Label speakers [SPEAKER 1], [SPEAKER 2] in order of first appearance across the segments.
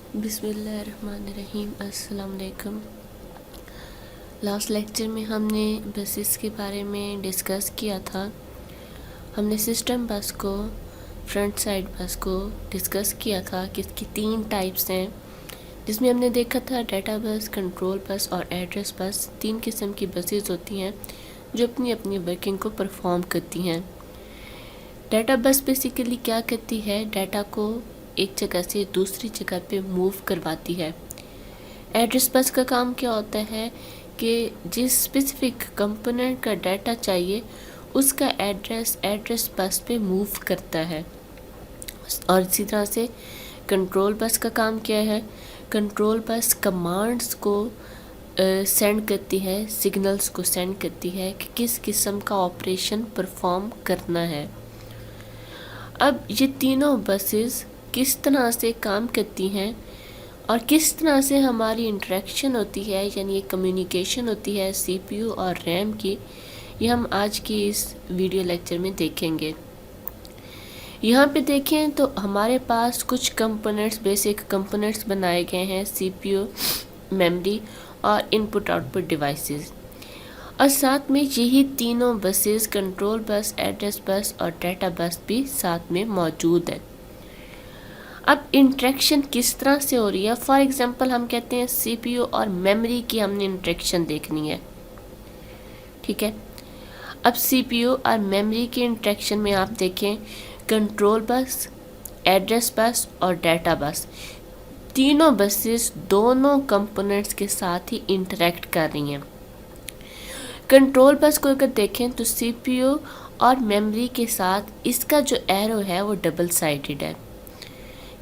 [SPEAKER 1] बिस्मिल्लाहिर्रहमानिर्रहीम। अस्सलाम वालेकुम। लास्ट लेक्चर में हमने बसेस के बारे में डिस्कस किया था। हमने सिस्टम बस को, फ्रंट साइड बस को डिस्कस किया था कि इसकी 3 टाइप्स हैं, जिसमें हमने देखा था डाटा बस, कंट्रोल बस और एड्रेस बस। 3 किस्म की बसेस होती हैं जो अपनी अपनी वर्किंग को परफॉर्म करती हैं। डाटा बस बेसिकली क्या करती है, डाटा को एक जगह से दूसरी जगह पे मूव करवाती है। एड्रेस बस का काम क्या होता है कि जिस स्पेसिफिक कंपोनेंट का डाटा चाहिए उसका एड्रेस बस पे मूव करता है। और इसी तरह से कंट्रोल बस का काम क्या है, कंट्रोल बस कमांड्स को सेंड करती है, सिग्नल्स को सेंड करती है कि किस किस्म का ऑपरेशन परफॉर्म करना है। अब ये तीनों बसेस किस तरह से काम करती हैं और किस तरह से हमारी इंटरेक्शन होती है, यानी ये कम्युनिकेशन होती है सीपीयू और रैम की, ये हम आज की इस वीडियो लेक्चर में देखेंगे। यहाँ पे देखें तो हमारे पास कुछ कंपोनेंट्स, बेसिक कंपोनेंट्स बनाए गए हैं, सीपीयू, मेमोरी और इनपुट आउटपुट डिवाइसेस। और साथ में यही तीनों buses, control bus, address bus और डाटा बस भी साथ में मौजूद है। अब इंटरेक्शन किस तरह से हो रही है, फॉर एग्जांपल हम कहते हैं सीपीयू और मेमोरी की हमने इंटरेक्शन देखनी है, ठीक है। अब सीपीयू और मेमोरी की इंटरेक्शन में आप देखें कंट्रोल बस, एड्रेस बस और डाटा बस, तीनों बसेस दोनों कंपोनेंट्स के साथ ही इंटरेक्ट कर रही हैं। कंट्रोल बस को अगर देखें तो सीपीयू और मेमोरी के साथ इसका जो एरो है वो डबल साइडेड है।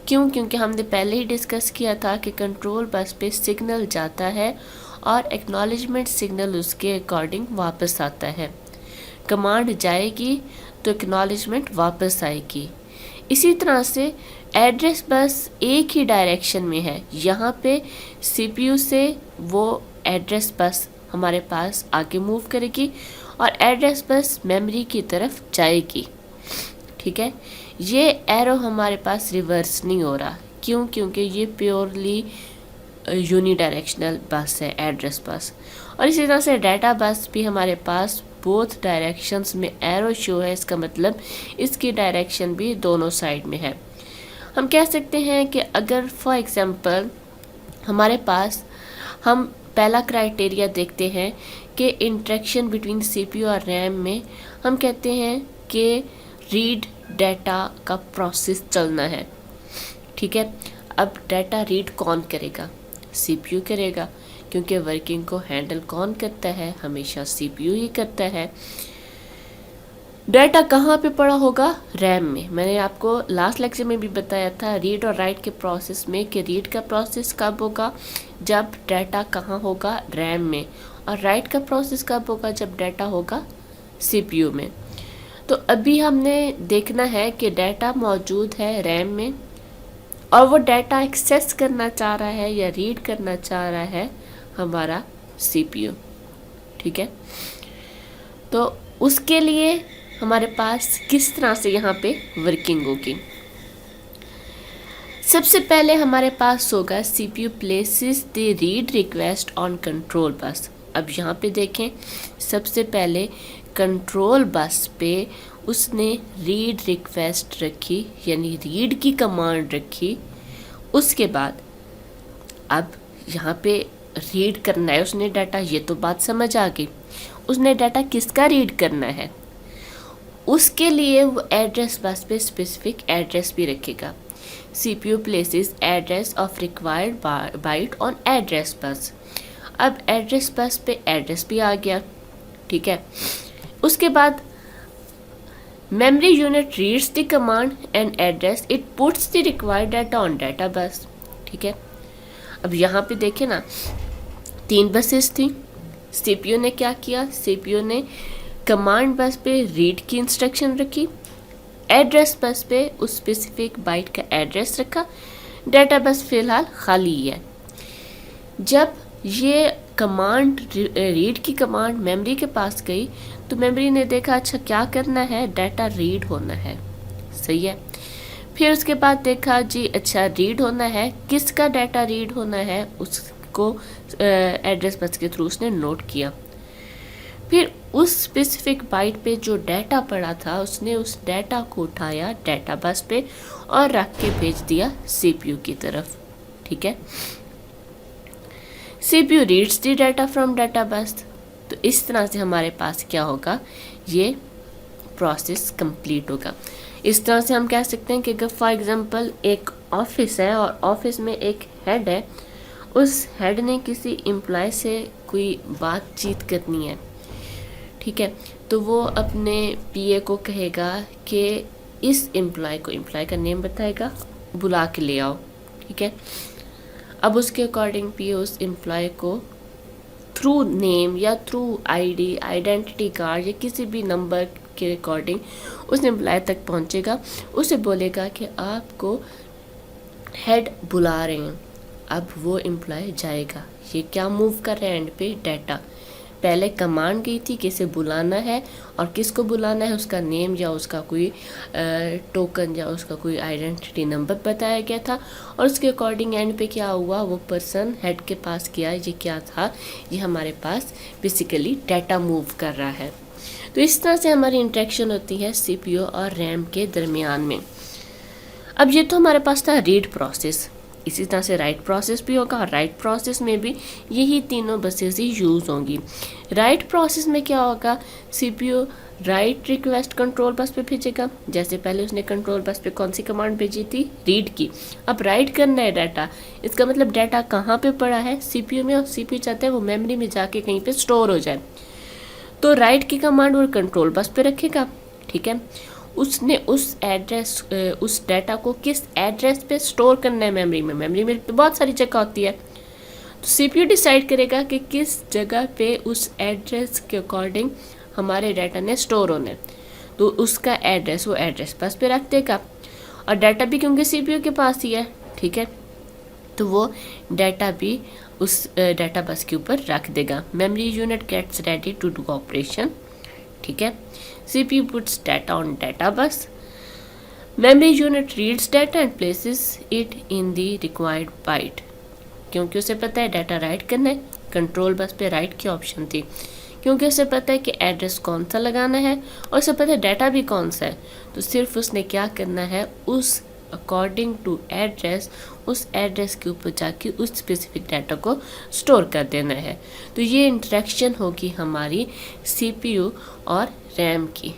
[SPEAKER 1] क्यों? क्योंकि हमने पहले ही डिस्कस किया था कि कंट्रोल बस पे सिग्नल जाता है और एक्नॉलेजमेंट सिग्नल उसके अकॉर्डिंग वापस आता है। कमांड जाएगी तो एक्नॉलेजमेंट वापस आएगी। इसी तरह से एड्रेस बस एक ही डायरेक्शन में है, यहाँ पे सीपीयू से वो एड्रेस बस हमारे पास आगे मूव करेगी और एड्रेस बस मेमोरी की तरफ जाएगी, ठीक है। ये एरो हमारे पास रिवर्स नहीं हो रहा। क्यों? क्योंकि ये प्योरली यूनिडायरेक्शनल बस है, एड्रेस बस। और इसी तरह से डाटा बस भी हमारे पास बोथ डायरेक्शंस में एरो शो है, इसका मतलब इसकी डायरेक्शन भी दोनों साइड में है। हम कह सकते हैं कि अगर फॉर एग्जांपल हमारे पास, हम पहला क्राइटेरिया देखते हैं कि इंटरेक्शन बिटवीन सीपीयू और रैम में, हम कहते हैं कि रीड डाटा का प्रोसेस चलना है, ठीक है। अब डाटा रीड कौन करेगा? सीपीयू करेगा, क्योंकि वर्किंग को हैंडल कौन करता है? हमेशा सीपीयू ही करता है। डाटा कहाँ पे पड़ा होगा? रैम में। मैंने आपको लास्ट लेक्चर में भी बताया था रीड और राइट के प्रोसेस में कि रीड का प्रोसेस कब होगा, जब डाटा कहाँ होगा? रैम में। और राइट का प्रोसेस कब होगा? जब डाटा होगा सीपीयू में। तो अभी हमने देखना है कि डाटा मौजूद है रैम में और वो डाटा एक्सेस करना चाह रहा है या रीड करना चाह रहा है हमारा सीपीयू, ठीक है। तो उसके लिए हमारे पास किस तरह से यहाँ पे वर्किंग होगी? सबसे पहले हमारे पास होगा CPU places the read request on control bus. अब यहाँ पे देखें, सबसे पहले कंट्रोल बस पे उसने रीड रिक्वेस्ट रखी, यानी रीड की कमांड रखी। उसके बाद अब यहाँ पे रीड करना है उसने डाटा, ये तो बात समझ आ गई। उसने डाटा किसका रीड करना है, उसके लिए वो एड्रेस बस पे स्पेसिफिक एड्रेस भी रखेगा। CPU places address of required byte on address bus. अब एड्रेस बस पे एड्रेस भी आ गया, ठीक है। उसके बाद memory unit reads the command and address, it puts the required data on data बस, ठीक है। अब यहाँ पे देखें ना, 3 बसेस थी। सीपीयू ने क्या किया? सीपीयू ने कमांड बस पे रीड की इंस्ट्रक्शन रखी, एड्रेस बस पे उस स्पेसिफिक बाइट का एड्रेस रखा, डाटा बस फिलहाल खाली है। जब ये कमांड, रीड की कमांड मेमोरी के पास गई तो मेमोरी ने देखा अच्छा क्या करना है, डाटा रीड होना है, सही है। फिर उसके बाद देखा जी अच्छा रीड होना है, किसका डाटा रीड होना है उसको एड्रेस बस के थ्रू उसने नोट किया। फिर उस स्पेसिफिक बाइट पे जो डाटा पड़ा था उसने उस डाटा को उठाया डाटा बस पे और रख के भेज दिया सीपीयू की तरफ। ठीक है, CPU reads the data from data बस। तो इस तरह से हमारे पास क्या होगा, ये प्रोसेस कंप्लीट होगा। इस तरह से हम कह सकते हैं कि अगर फॉर एग्जांपल एक ऑफिस है और ऑफिस में एक हेड है, उस हेड ने किसी एम्प्लॉय से कोई बातचीत करनी है, ठीक है, तो वो अपने पीए को कहेगा कि इस एम्प्लॉय को, एम्प्लॉय का नेम बताएगा, बुला के ले आओ। ठीक है, अब उसके अकॉर्डिंग पीए उस एम्प्लॉय को थ्रू नेम या थ्रू आईडी, आइडेंटिटी कार्ड या किसी भी नंबर के अकॉर्डिंग उस एम्प्लॉय तक पहुंचेगा, उसे बोलेगा कि आपको हेड बुला रहे हैं। अब वो एम्प्लॉय जाएगा, ये क्या मूव कर रहे हैं एंड पे डाटा। पहले कमांड गई थी कि इसे बुलाना है और किसको बुलाना है, उसका नेम या उसका कोई टोकन या उसका कोई आइडेंटिटी नंबर बताया गया था और उसके अकॉर्डिंग एंड पे क्या हुआ, वो पर्सन हेड के पास गया। ये क्या था, ये हमारे पास बेसिकली डाटा मूव कर रहा है। तो इस तरह से हमारी इंटरेक्शन होती है सीपीयू और रैम के दरमियान में। अब ये तो हमारे पास था रीड प्रोसेस, इसी तरह से राइट प्रोसेस भी होगा और राइट प्रोसेस में भी यही तीनों बसेस ही यूज़ होंगी। राइट प्रोसेस में क्या होगा, CPU right request control bus पे भेजेगा। जैसे पहले उसने कंट्रोल बस पे कौन सी कमांड भेजी थी, रीड की। अब राइट करना है डाटा, इसका मतलब डाटा कहाँ पे पड़ा है, सीपीयू में, और सीपीयू चाहता है वो मेमोरी में जाके कहीं पे स्टोर हो जाए। तो राइट की कमांड वो कंट्रोल बस पे रखेगा। ठीक है, उसने उस एड्रेस, उस डाटा को किस एड्रेस पे स्टोर करना है मेमोरी में। मेमोरी में तो बहुत सारी जगह होती है, तो सीपीयू डिसाइड करेगा कि किस जगह पे उस एड्रेस के अकॉर्डिंग हमारे डाटा ने स्टोर होना है, तो उसका एड्रेस वो एड्रेस बस पे रख देगा। और डाटा भी क्योंकि सीपीयू के पास ही है, ठीक है, तो वो डाटा भी उस डाटा बस के ऊपर रख देगा। Memory unit gets ready to do operation. ठीक है, CPU puts data on data bus. Memory unit reads data and places it in the required byte. क्योंकि उसे पता है डाटा राइट करना है, कंट्रोल बस पे राइट की ऑप्शन थी। क्योंकि उसे पता है कि एड्रेस कौन सा लगाना है और उसे पता है डाटा भी कौन सा है, तो सिर्फ उसने क्या करना है, उस अकॉर्डिंग टू एड्रेस, उस एड्रेस के ऊपर जाके उस स्पेसिफिक डाटा को स्टोर कर देना है। तो ये इंटरेक्शन होगी हमारी सीपीयू और रैम की।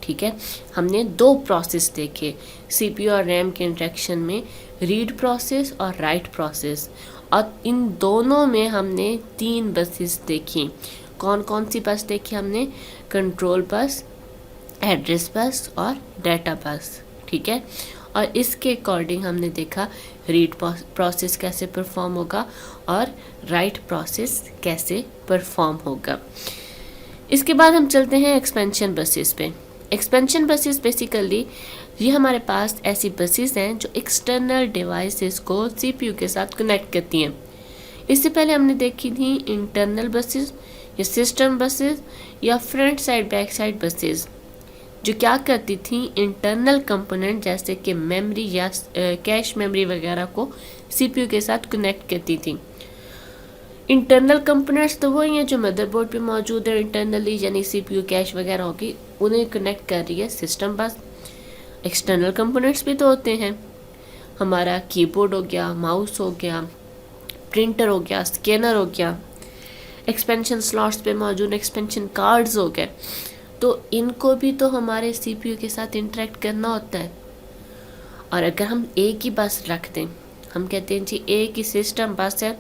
[SPEAKER 1] ठीक है, हमने दो प्रोसेस देखे सीपीयू और रैम के इंटरेक्शन में, रीड प्रोसेस और राइट प्रोसेस, और इन दोनों में हमने 3 बसेस देखी। कौन कौन सी बस देखी हमने, कंट्रोल बस, एड्रेस बस और डाटा बस। ठीक है, और इसके अकॉर्डिंग हमने देखा रीड प्रोसेस कैसे परफॉर्म होगा और राइट प्रोसेस कैसे परफॉर्म होगा। इसके बाद हम चलते हैं एक्सपेंशन बसेस पे। एक्सपेंशन बसेस बेसिकली ये हमारे पास ऐसी बसेस हैं जो एक्सटर्नल डिवाइसेस को सीपीयू के साथ कनेक्ट करती हैं। इससे पहले हमने देखी थी इंटरनल बसेस या सिस्टम बसेस या front side back side buses, जो क्या करती थी, इंटरनल कंपोनेंट जैसे कि मेमोरी या कैश मेमोरी वगैरह को सीपीयू के साथ कनेक्ट करती थी। इंटरनल कंपोनेंट्स तो वही हैं जो मदरबोर्ड पे मौजूद है इंटरनली, यानी सीपीयू कैश वगैरह होगी, उन्हें कनेक्ट कर रही है सिस्टम बस। एक्सटर्नल कंपोनेंट्स भी तो होते हैं, हमारा कीबोर्ड हो गया, माउस हो गया, प्रिंटर हो गया, स्कैनर हो गया, एक्सपेंशन स्लॉट्स पे मौजूद एक्सपेंशन कार्ड्स हो गए, तो इनको भी तो हमारे सीपीयू के साथ इंटरेक्ट करना होता है। और अगर हम एक ही बस रख दें, हम कहते हैं जी एक ही सिस्टम बस है,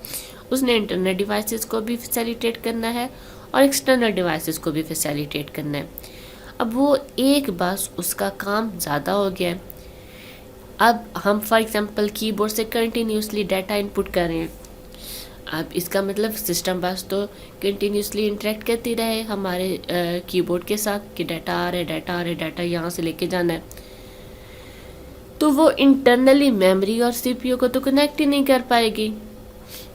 [SPEAKER 1] उसने इंटरनल डिवाइसेस को भी फैसिलिटेट करना है और एक्सटर्नल डिवाइसेस को भी फैसिलिटेट करना है। अब वो एक बस, उसका काम ज़्यादा हो गया है। अब हम फॉर एग्जांपल कीबोर्ड से कंटिन्यूसली डाटा इनपुट कर रहे हैं, अब इसका मतलब सिस्टम बस तो कंटिन्यूसली इंटरेक्ट करती रहे हमारे कीबोर्ड के साथ कि डाटा आ रहा है, डाटा आ रहा है, डाटा यहाँ से लेके जाना है, तो वो इंटरनली मेमोरी और सीपीयू को तो कनेक्ट ही नहीं कर पाएगी।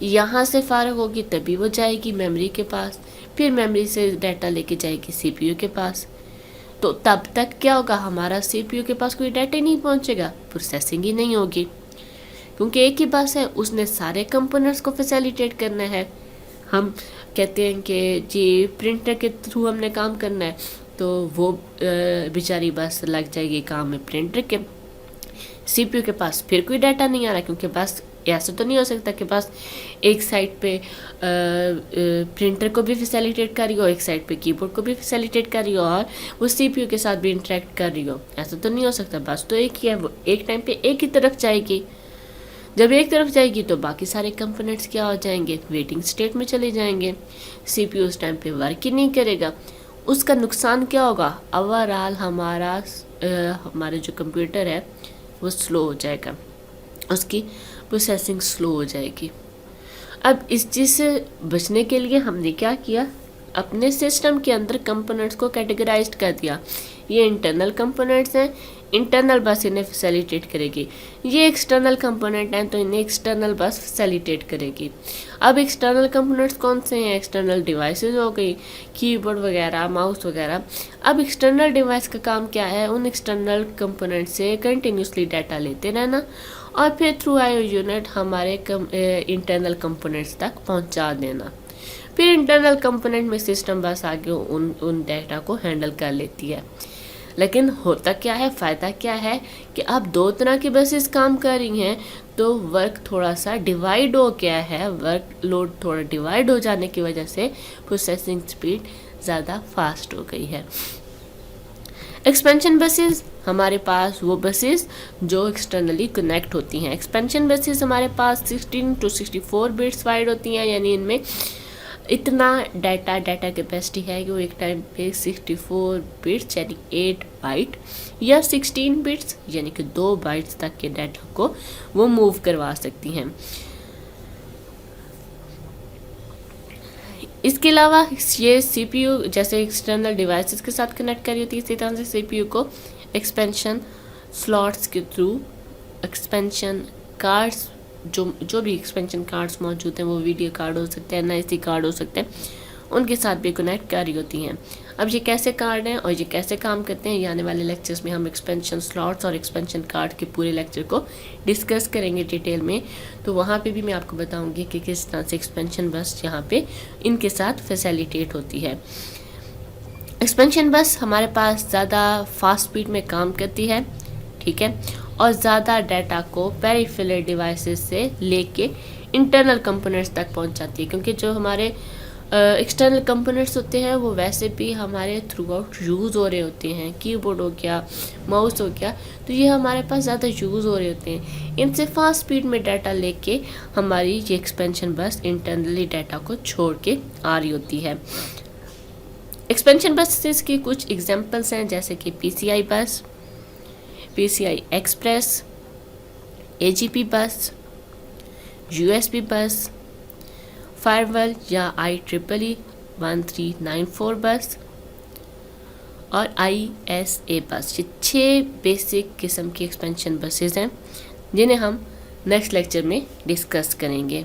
[SPEAKER 1] यहाँ से फारग होगी तभी वो जाएगी मेमोरी के पास, फिर मेमोरी से डाटा लेके जाएगी सीपीयू के पास। तो तब तक क्या होगा, हमारा सीपीयू के पास कोई डाटा नहीं पहुंचेगा, प्रोसेसिंग ही नहीं होगी, क्योंकि एक ही बस है, उसने सारे कंपोनेंट्स को फैसिलिटेट करना है। हम कहते हैं कि जी प्रिंटर के थ्रू हमने काम करना है, तो वो बेचारी बस लग जाएगी काम में प्रिंटर के, सीपीयू के पास फिर कोई डाटा नहीं आ रहा, क्योंकि बस ऐसा तो नहीं हो सकता कि बस एक साइड पे प्रिंटर को भी फैसिलिटेट कर रही हो, एक साइड पे कीबोर्ड को भी फैसिलिटेट कर रही हो और वो सीपीयू के साथ भी इंटरेक्ट कर रही हो। ऐसा तो नहीं हो सकता, बस तो एक ही है, वो एक टाइम पे एक ही तरफ जाएगी। जब एक तरफ जाएगी तो बाकी सारे कंपोनेंट्स क्या हो जाएंगे, वेटिंग स्टेट में चले जाएंगे, सीपीयू उस टाइम पे वर्क ही नहीं करेगा। उसका नुकसान क्या होगा, ओवरऑल हमारे जो कंप्यूटर है वो स्लो हो जाएगा, उसकी प्रोसेसिंग स्लो हो जाएगी। अब इस चीज़ से बचने के लिए हमने क्या किया, अपने सिस्टम के अंदर कंपोनेंट्स को कैटेगराइज्ड कर दिया। ये इंटरनल कंपोनेंट्स हैं, इंटरनल बस इन्हें फैसिलिटेट करेगी। ये एक्सटर्नल कंपोनेंट हैं तो इन्हें एक्सटर्नल बस फैसिलिटेट करेगी। अब एक्सटर्नल कंपोनेंट्स कौन से हैं, एक्सटर्नल डिवाइसेस हो गई, कीबोर्ड वगैरह, माउस वगैरह। अब एक्सटर्नल डिवाइस का काम क्या है, उन एक्सटर्नल कंपोनेंट से कंटिन्यूसली डाटा लेते रहना और फिर थ्रू आईओ यूनिट हमारे इंटरनल कंपोनेंट्स तक पहुंचा देना। फिर इंटरनल कंपोनेंट में सिस्टम बस आगे उन डाटा को हैंडल कर लेती है। लेकिन होता क्या है, फ़ायदा क्या है कि अब दो तरह की बसेस काम कर रही हैं, तो वर्क थोड़ा सा डिवाइड हो गया है, वर्क लोड थोड़ा डिवाइड हो जाने की वजह से प्रोसेसिंग स्पीड ज़्यादा फास्ट हो गई है। एक्सपेंशन बसेस हमारे पास वो बसेस जो एक्सटर्नली कनेक्ट होती हैं। एक्सपेंशन बसेस हमारे पास 16 to 64 बिट्स वाइड होती हैं, यानी इनमें इतना डाटा कैपेसिटी है कि वो एक टाइम पे 64 बिट्स यानी 8 बाइट या 16 बिट्स यानी कि 2 बाइट्स तक के डाटा को वो मूव करवा सकती हैं। इसके अलावा ये सीपीयू जैसे एक्सटर्नल डिवाइसेस के साथ कनेक्ट करी होती है, इसी तरह से सीपीयू को एक्सपेंशन स्लॉट्स के थ्रू एक्सपेंशन कार्ड्स जो भी एक्सपेंशन कार्ड्स मौजूद हैं, वो वीडियो कार्ड हो सकते हैं, एनआईसी कार्ड हो सकते हैं, उनके साथ भी कनेक्ट कर रही होती हैं। अब ये कैसे कार्ड हैं और ये कैसे काम करते हैं, ये आने वाले लेक्चर्स में हम एक्सपेंशन स्लॉट्स और एक्सपेंशन कार्ड के पूरे लेक्चर को डिस्कस करेंगे डिटेल में। तो वहाँ पे भी मैं आपको बताऊँगी कि किस तरह से एक्सपेंशन बस यहाँ पे इनके साथ फैसिलिटेट होती है। एक्सपेंशन बस हमारे पास ज़्यादा फास्ट स्पीड में काम करती है, ठीक है, और ज़्यादा डाटा को पेरिफेरल डिवाइसेस से लेके इंटरनल कंपोनेंट्स तक पहुंचाती है, क्योंकि जो हमारे एक्सटर्नल कंपोनेंट्स होते हैं वो वैसे भी हमारे थ्रू आउट यूज़ हो रहे होते हैं, कीबोर्ड हो गया, माउस हो गया, तो ये हमारे पास ज़्यादा यूज़ हो रहे होते हैं। इनसे फास्ट स्पीड में डाटा लेके हमारी ये एक्सपेंशन बस इंटरनली डाटा को छोड़ के आ रही होती है। एक्सपेंशन बसेस की कुछ एग्जांपल्स हैं, जैसे कि पीसीआई बस, पीसीआई एक्सप्रेस, एजीपी बस, यूएसबी बस, फायरवॉल या IEEE 1394 बस और ISA बस। ये 6 बेसिक किस्म की एक्सपेंशन बसेस हैं जिन्हें हम नेक्स्ट लेक्चर में डिस्कस करेंगे।